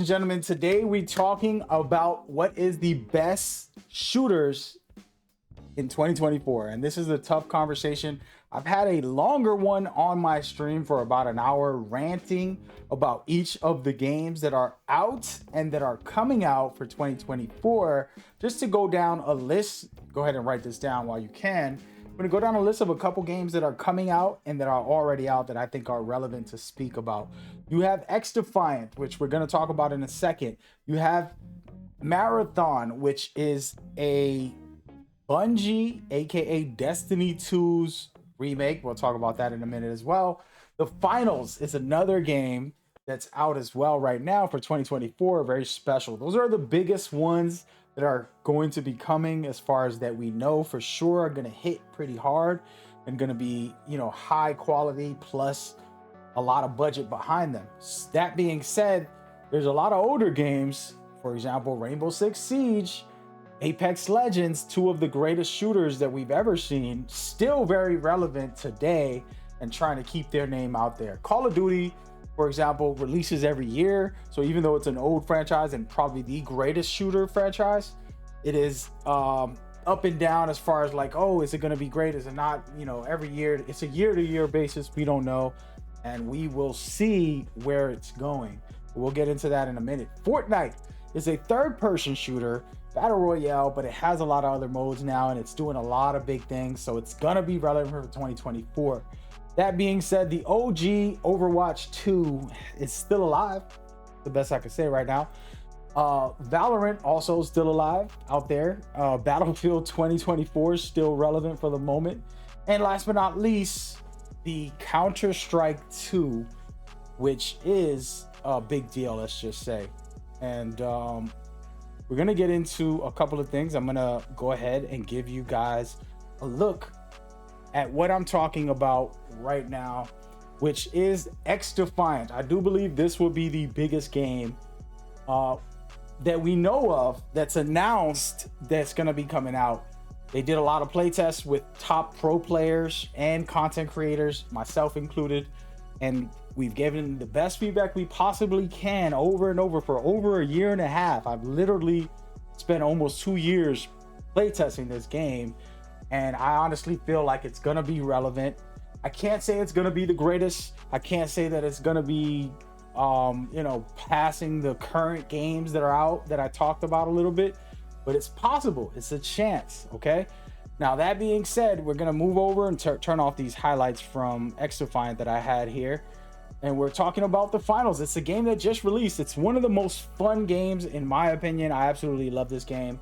and gentlemen, today we're talking about what is the best shooters in 2024. And this is a tough conversation. I've had a longer one on my stream for about an hour ranting about each of the games that are out and that are coming out for 2024. Just to go down a list, go ahead and write this down while you can. I'm going to go down a list of a couple games that are coming out and that are already out that I think are relevant to speak about. You have Xdefiant, which we're going to talk about in a second. You have Marathon, which is a Bungie, aka Destiny 2's remake. We'll talk about that in a minute as well. The Finals is another game that's out as well right now for 2024. Very special. Those are the biggest ones that are going to be coming, as far as that we know for sure, are going to hit pretty hard and going to be, high quality plus a lot of budget behind them. That being said, there's a lot of older games, for example, Rainbow Six Siege, Apex Legends, two of the greatest shooters that we've ever seen, still very relevant today and trying to keep their name out there. Call of Duty, for example, releases every year. So even though it's an old franchise and probably the greatest shooter franchise, it is up and down as far as like, oh, is it going to be great? Is it not? Every year, it's a year-to-year basis. We don't know. And we will see where it's going. We'll get into that in a minute. Fortnite is a third-person shooter, battle royale, but it has a lot of other modes now, and it's doing a lot of big things, so it's gonna be relevant for 2024. That being said, the OG Overwatch 2 is still alive, the best I can say right now. Valorant also still alive out there. Battlefield 2024 is still relevant for the moment. And last but not least, the Counter-Strike 2, which is a big deal, let's just say. And we're going to get into a couple of things. I'm going to go ahead and give you guys a look at what I'm talking about right now, which is Xdefiant. I do believe this will be the biggest game that we know of that's announced that's going to be coming out. They did a lot of play tests with top pro players and content creators, myself included, and we've given the best feedback we possibly can over and over for over a year and a half. I've literally spent almost 2 years playtesting this game, and I honestly feel like it's gonna be relevant. I can't say it's gonna be the greatest. I can't say that it's gonna be, passing the current games that are out that I talked about a little bit, but it's possible. It's a chance, okay? Now, that being said, we're gonna move over and turn off these highlights from Xdefiant that I had here. And we're talking about the Finals. It's a game that just released. It's one of the most fun games, in my opinion. I absolutely love this game.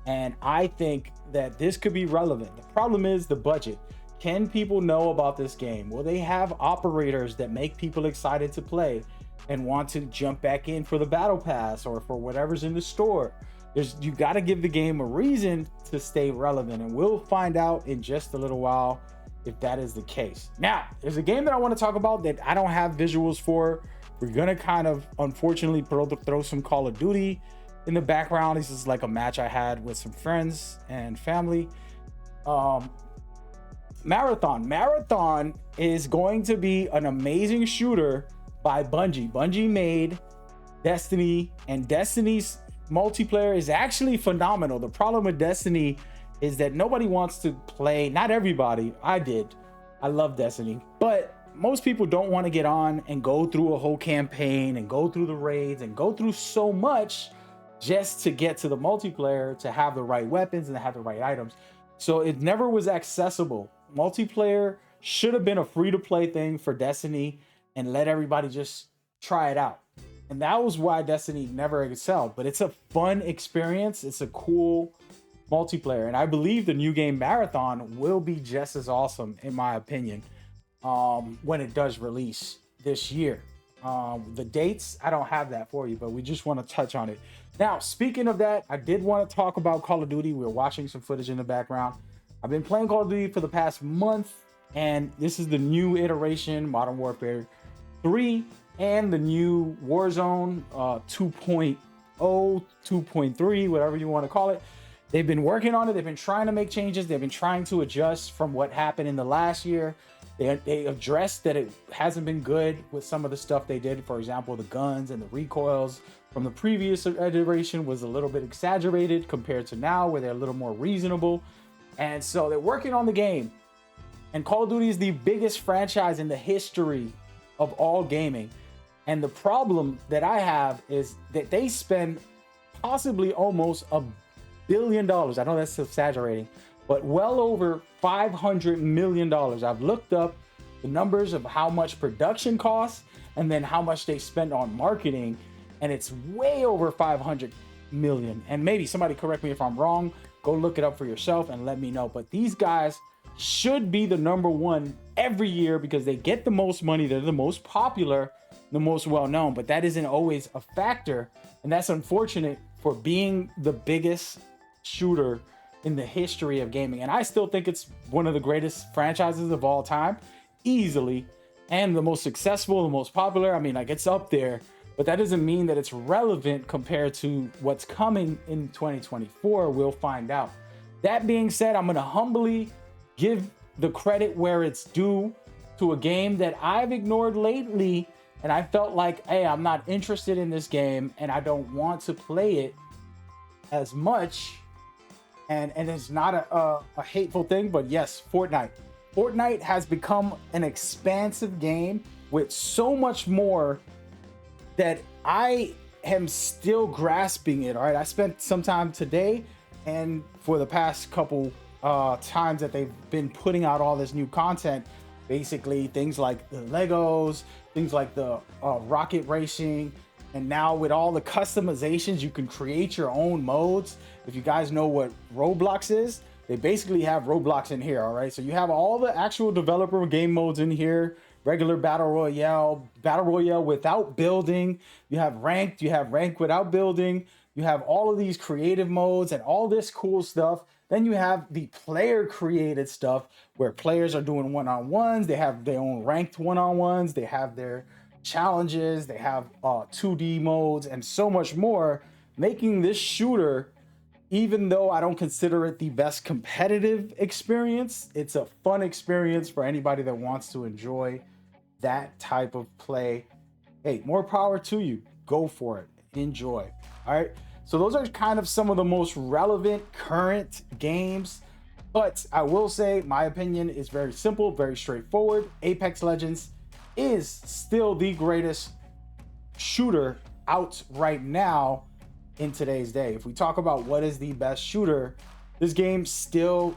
And I think that this could be relevant. The problem is the budget. Can people know about this game? Will they have operators that make people excited to play and want to jump back in for the battle pass or for whatever's in the store? You got to give the game a reason to stay relevant. And we'll find out in just a little while if that is the case. Now, there's a game that I want to talk about that I don't have visuals for. We're gonna kind of, unfortunately, throw some Call of Duty in the background. This is like a match I had with some friends and family. Marathon is going to be an amazing shooter by Bungie. Bungie made Destiny, and Destiny's multiplayer is actually phenomenal. The problem with Destiny is that nobody wants to play. Not everybody. I did. I love Destiny, but most people don't want to get on and go through a whole campaign and go through the raids and go through so much just to get to the multiplayer, to have the right weapons and have the right items. So it never was accessible. Multiplayer should have been a free-to-play thing for Destiny and let everybody just try it out. And that was why Destiny never excelled. But it's a fun experience. It's a cool multiplayer. And I believe the new game Marathon will be just as awesome, in my opinion, when it does release this year. The dates, I don't have that for you, but we just want to touch on it. Now, speaking of that, I did want to talk about Call of Duty. We're watching some footage in the background. I've been playing Call of Duty for the past month, and this is the new iteration, Modern Warfare 3, and the new Warzone 2.0, 2.3, whatever you want to call it. They've been working on it. They've been trying to make changes. They've been trying to adjust from what happened in the last year. They addressed that it hasn't been good with some of the stuff they did. For example, the guns and the recoils, from the previous iteration was a little bit exaggerated compared to now, where they're a little more reasonable. And so they're working on the game. And Call of Duty is the biggest franchise in the history of all gaming. And the problem that I have is that they spend possibly almost $1 billion. I know that's exaggerating, but well over $500 million. I've looked up the numbers of how much production costs and then how much they spend on marketing, and it's way over 500 million. And maybe somebody correct me if I'm wrong. Go look it up for yourself and let me know. But these guys should be the number one every year because they get the most money. They're the most popular, the most well-known, but that isn't always a factor. And that's unfortunate for being the biggest shooter in the history of gaming. And I still think it's one of the greatest franchises of all time, easily, and the most successful, the most popular. I mean, like, it's up there, but that doesn't mean that it's relevant compared to what's coming in 2024. We'll find out. That being said, I'm going to humbly give the credit where it's due to a game that I've ignored lately, and I felt like, hey, I'm not interested in this game and I don't want to play it as much. And it's not a hateful thing, but yes, Fortnite. Fortnite has become an expansive game with so much more that I am still grasping it. All right, I spent some time today and for the past couple times that they've been putting out all this new content, basically things like the Legos, things like the rocket racing, and now with all the customizations, you can create your own modes. If you guys know what Roblox is, they basically have Roblox in here. All right, so you have all the actual developer game modes in here: regular battle royale without building, you have ranked without building, you have all of these creative modes and all this cool stuff. Then you have the player created stuff where players are doing one-on-ones. They have their own ranked one-on-ones. They have their challenges. They have 2D modes and so much more, making this shooter, even though I don't consider it the best competitive experience, it's a fun experience for anybody that wants to enjoy that type of play. Hey, more power to you. Go for it. Enjoy. All right. So those are kind of some of the most relevant current games. But I will say my opinion is very simple, very straightforward. Apex Legends is still the greatest shooter out right now in today's day. If we talk about what is the best shooter, this game still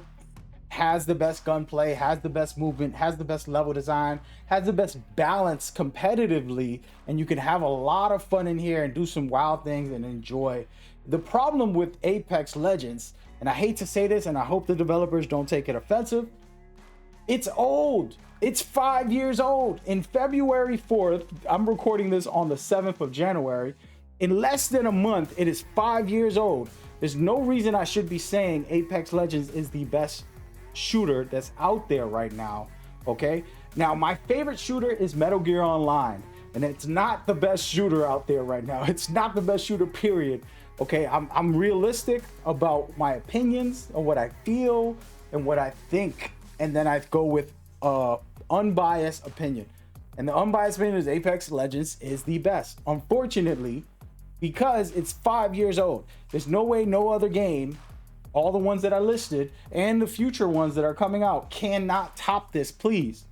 has the best gunplay, has the best movement, has the best level design, has the best balance competitively, and you can have a lot of fun in here and do some wild things and enjoy. The problem with Apex Legends, and I hate to say this and I hope the developers don't take it offensive, it's old. It's 5 years old. In February 4th, I'm recording this on the 7th of January. In less than a month, it is 5 years old. There's no reason I should be saying Apex Legends is the best shooter that's out there right now. Okay, now my favorite shooter is Metal Gear Online, and it's not the best shooter out there right now. It's not the best shooter, period. Okay, I'm realistic about my opinions and what I feel and what I think, and then I go with unbiased opinion. And the unbiased opinion is Apex Legends is the best, unfortunately, because it's 5 years old. There's no way no other game, all the ones that I listed and the future ones that are coming out, cannot top this. Please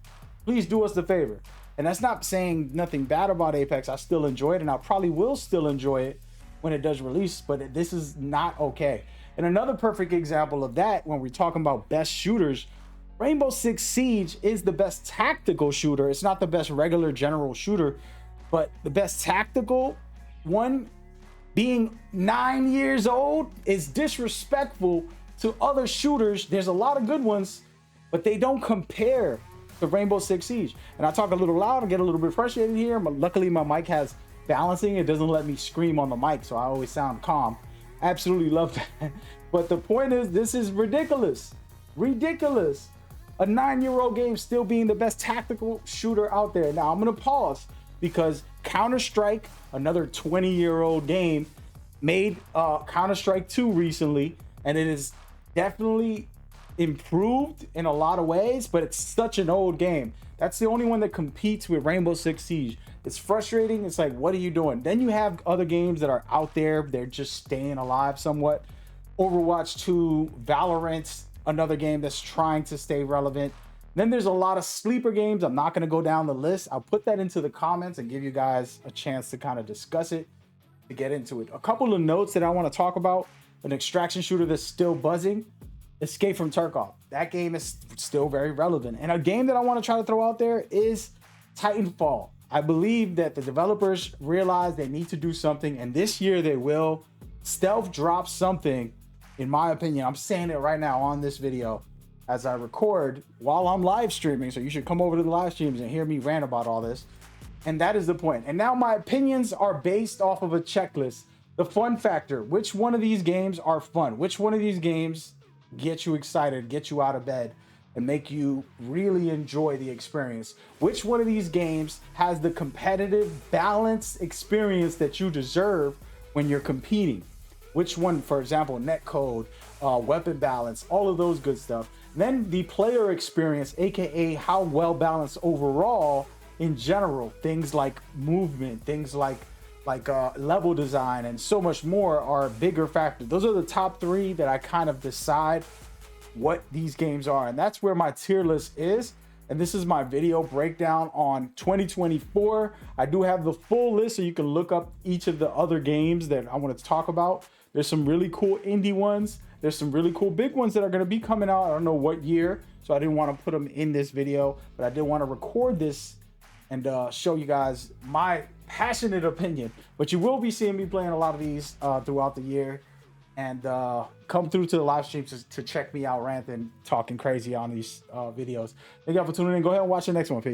do us the favor. And that's not saying nothing bad about Apex. I still enjoy it, and I probably will still enjoy it when it does release, but this is not okay. And another perfect example of that, when we're talking about best shooters, Rainbow Six Siege is the best tactical shooter. It's not the best regular general shooter, but the best tactical one. Being 9 years old is disrespectful to other shooters. There's a lot of good ones, but they don't compare to Rainbow Six Siege. And I talk a little loud and get a little bit frustrated here, but luckily my mic has balancing. It doesn't let me scream on the mic, so I always sound calm. Absolutely love that. But the point is, this is ridiculous. Ridiculous. A 9-year-old game still being the best tactical shooter out there. Now I'm gonna pause because Counter-Strike, another 20-year-old game, made Counter-Strike 2 recently, and it is definitely improved in a lot of ways, but it's such an old game. That's the only one that competes with Rainbow Six Siege. It's frustrating. It's like, what are you doing? Then you have other games that are out there. They're just staying alive somewhat. Overwatch 2, Valorant, another game that's trying to stay relevant. Then there's a lot of sleeper games. I'm not going to go down the list. I'll put that into the comments and give you guys a chance to kind of discuss it, to get into it. A couple of notes that I want to talk about. An extraction shooter that's still buzzing, Escape from Tarkov. That game is still very relevant. And a game that I want to try to throw out there is Titanfall. I believe that the developers realize they need to do something, and this year they will. Stealth drop something, in my opinion. I'm saying it right now on this video as I record while I'm live streaming, so you should come over to the live streams and hear me rant about all this. And that is the point. And now my opinions are based off of a checklist. The fun factor, which one of these games are fun? Which one of these games get you excited, get you out of bed, and make you really enjoy the experience? Which one of these games has the competitive, balanced experience that you deserve when you're competing? Which one, for example, netcode, weapon balance, all of those good stuff. Then the player experience, aka how well balanced overall in general. Things like movement, things like level design, and so much more are a bigger factor. Those are the top 3 that I kind of decide what these games are, and that's where my tier list is. And this is my video breakdown on 2024. I do have the full list, so you can look up each of the other games that I wanted to talk about. There's some really cool indie ones. There's some really cool big ones that are going to be coming out. I don't know what year, so I didn't want to put them in this video, but I did want to record this and show you guys my passionate opinion. But you will be seeing me playing a lot of these throughout the year. And come through to the live streams to check me out ranting, talking crazy on these videos. Thank you all for tuning in. Go ahead and watch the next one. Peace.